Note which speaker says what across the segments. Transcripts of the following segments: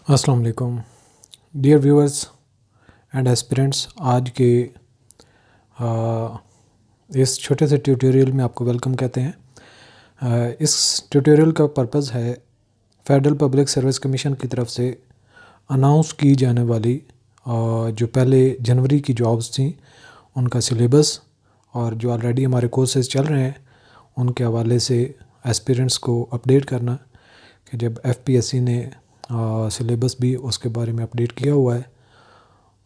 Speaker 1: अस्सलाम वालेकुम dear viewers and aspirants. आज के इस छोटे से ट्यूटोरियल में आपको वेलकम कहते हैं। इस ट्यूटोरियल का पर्पस है फेडरल पब्लिक सर्विस कमीशन की तरफ से अनाउंस की जाने वाली जो पहले जनवरी की जॉब्स थी उनका सिलेबस और जो ऑलरेडी हमारे कोर्सेज चल रहे हैं उनके हवाले से एस्पिरेंट्स को अपडेट करना कि जब एफपीएससी ने सिलेबस भी उसके बारे में अपडेट किया हुआ है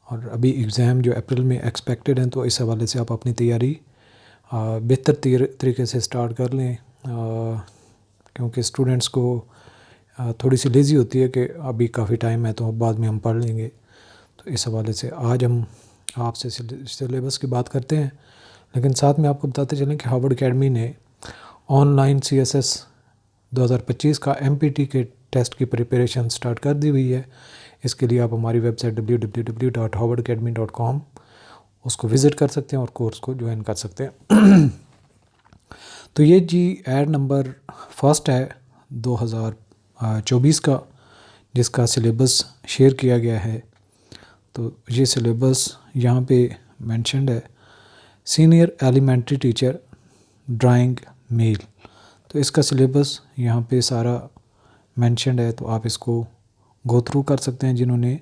Speaker 1: और अभी एग्ज़ाम जो अप्रैल में एक्सपेक्टेड हैं, तो इस हवाले से आप अपनी तैयारी बेहतर तरीके से स्टार्ट कर लें, क्योंकि स्टूडेंट्स को थोड़ी सी लेज़ी होती है कि अभी काफ़ी टाइम है तो बाद में हम पढ़ लेंगे। तो इस हवाले से आज हम आपसे सिलेबस की बात करते हैं, लेकिन साथ में आपको बताते चलें कि हार्वर्ड एकेडमी ने ऑनलाइन CSS 2025 का MPT के टेस्ट की प्रिपरेशन स्टार्ट कर दी हुई है। इसके लिए आप हमारी वेबसाइट www.harvardacademy.com उसको विज़िट कर सकते हैं और कोर्स को ज्वाइन कर सकते हैं। तो ये जी ऐड नंबर फर्स्ट है 2024 का, जिसका सिलेबस शेयर किया गया है। तो ये सिलेबस यहाँ पे मेंशन्ड है, senior elementary teacher drawing male. तो इसका सिलेबस यहाँ पे सारा मेंशन्ड है, तो आप इसको गो थ्रू कर सकते हैं जिन्होंने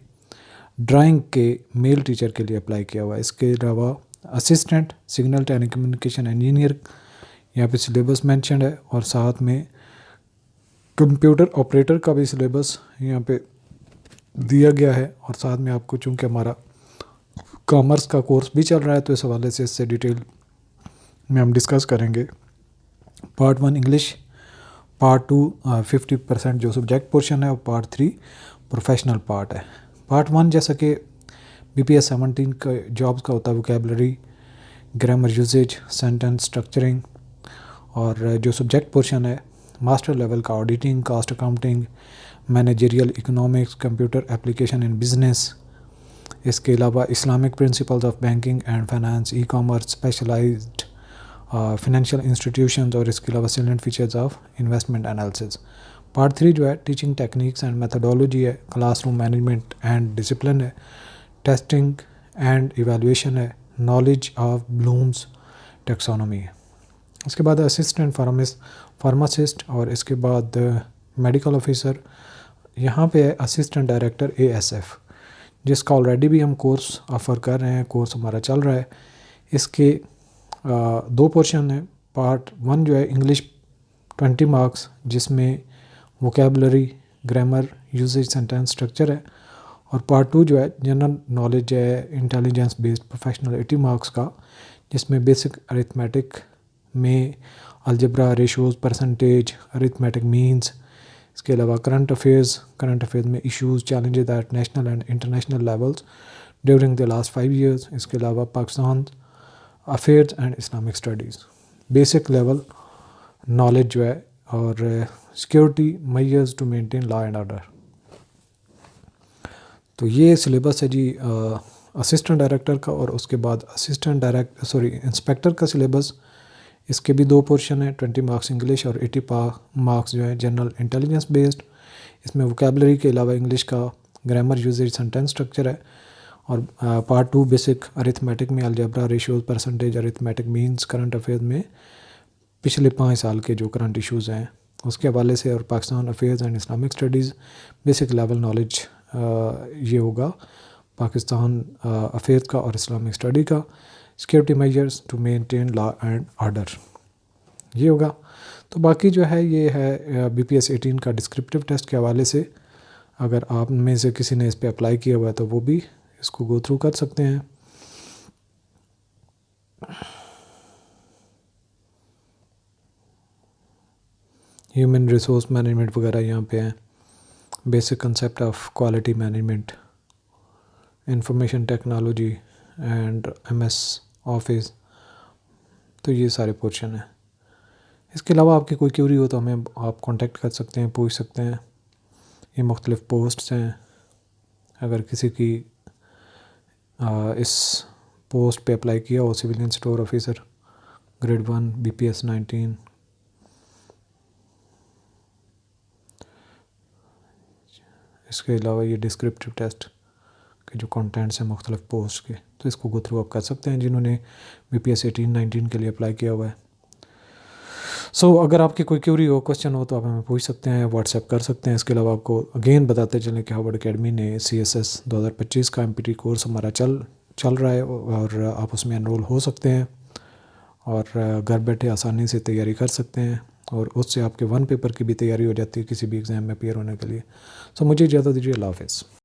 Speaker 1: ड्राइंग के मेल टीचर के लिए अप्लाई किया हुआ है। इसके अलावा असिस्टेंट सिग्नल टेलीकम्युनिकेशन इंजीनियर यहाँ पे सिलेबस मेंशन्ड है, और साथ में कंप्यूटर ऑपरेटर का भी सिलेबस यहाँ पे दिया गया है। और साथ में आपको, चूँकि हमारा कॉमर्स का कोर्स भी चल रहा है, तो इस हवाले से इससे डिटेल में हम डिस्कस करेंगे। पार्ट 1 इंग्लिश, पार्ट 2 50% जो सब्जेक्ट पोर्शन है, और पार्ट 3 प्रोफेशनल पार्ट है। पार्ट 1 जैसा कि BPS 17 का जॉब्स का होता है, vocabulary, grammar usages, sentence structuring. और जो सब्जेक्ट पोर्शन है मास्टर लेवल का auditing, cost accounting, managerial economics, computer application in business. इसके अलावा Islamic principles of banking and finance, e commerce, specialised financial institutions, और इसके अलावा salient features of investment analysis. Part 3 जो है टीचिंग टेक्निक्स एंड मेथडोलॉजी है, classroom management and discipline है, testing and evaluation है, नॉलेज ऑफ ब्लूम्स टेक्सोनॉमी है। इसके बाद असिस्टेंट फार्मासिस्ट, और इसके बाद मेडिकल ऑफिसर। यहाँ पे है असिस्टेंट डायरेक्टर ASF, जिसका ऑलरेडी भी हम कोर्स ऑफ़र कर रहे हैं, कोर्स हमारा चल रहा है। इसके 2 पोर्शन है। पार्ट 1 जो है इंग्लिश 20 मार्क्स, जिसमें vocabulary, grammar, usages, sentence structure है। और पार्ट 2 जो है जनरल नॉलेज है, इंटेलिजेंस बेस्ड प्रोफेशनल 80 मार्क्स का, जिसमें बेसिक अरिथमेटिक में algebra, ratios, percentage, arithmetic means. इसके अलावा करंट अफेयर्स में issues, challenges at national and international levels during the last 5 years. इसके अलावा Pakistan affairs and Islamic studies, basic level knowledge जो है, और security measures to maintain law and order. तो ये सिलेबस है जी असिस्टेंट डायरेक्टर का। और उसके बाद इंस्पेक्टर का सिलेबस, इसके भी 2 पोर्शन है, 20 मार्क्स इंग्लिश और 80 मार्क्स जो है जनरल इंटेलिजेंस बेस्ड। इसमें वोकेबलरी के अलावा इंग्लिश का ग्रामर, यूजेज, सेंटेंस स्ट्रक्चर है। और पार्ट 2 बेसिक अरिथमेटिक में algebra, ratios, percentage, arithmetic means, current affairs में पिछले 5 साल के जो करंट इश्यूज़ हैं उसके हवाले से, और Pakistan affairs and Islamic studies basic level knowledge ये होगा पाकिस्तान अफेयर्स का और इस्लामिक स्टडी का। Security measures to maintain law and order ये होगा। तो बाकी जो है ये है BPS 18 का डिस्क्रिप्टिव टेस्ट के हवाले से। अगर आप में से किसी ने इस पर अप्लाई किया हुआ है तो वो भी इसको गो थ्रू कर सकते हैं। ह्यूमन रिसोर्स मैनेजमेंट वगैरह यहाँ पे हैं, basic concept of quality management, information technology and MS office. तो ये सारे पोर्शन हैं। इसके अलावा आपकी कोई क्यूरी हो तो हमें आप कांटेक्ट कर सकते हैं, पूछ सकते हैं। ये मुख्तलिफ़ पोस्ट्स हैं। अगर किसी की इस पोस्ट पे अप्लाई किया हो, civilian store officer grade 1 BPS 19, इसके अलावा ये डिस्क्रिप्टिव टेस्ट के जो कंटेंट्स हैं मुख्तलिफ पोस्ट के, तो इसको गो थ्रू आप कर सकते हैं जिन्होंने BPS 18-19 के लिए अप्लाई किया हुआ है। अगर आपकी कोई क्यूरी हो, क्वेश्चन हो, तो आप हमें पूछ सकते हैं, व्हाट्सएप कर सकते हैं। इसके अलावा आपको अगेन बताते चलें कि हार्वर्ड एकेडमी ने CSS 2025 का MPT कोर्स हमारा चल रहा है और आप उसमें एनरोल हो सकते हैं और घर बैठे आसानी से तैयारी कर सकते हैं और उससे आपके 1 पेपर की भी तैयारी हो जाती है किसी भी एग्ज़ाम में अपीयर होने के लिए। मुझे इजाज़त दीजिए। अल्लाह हाफ़िज़।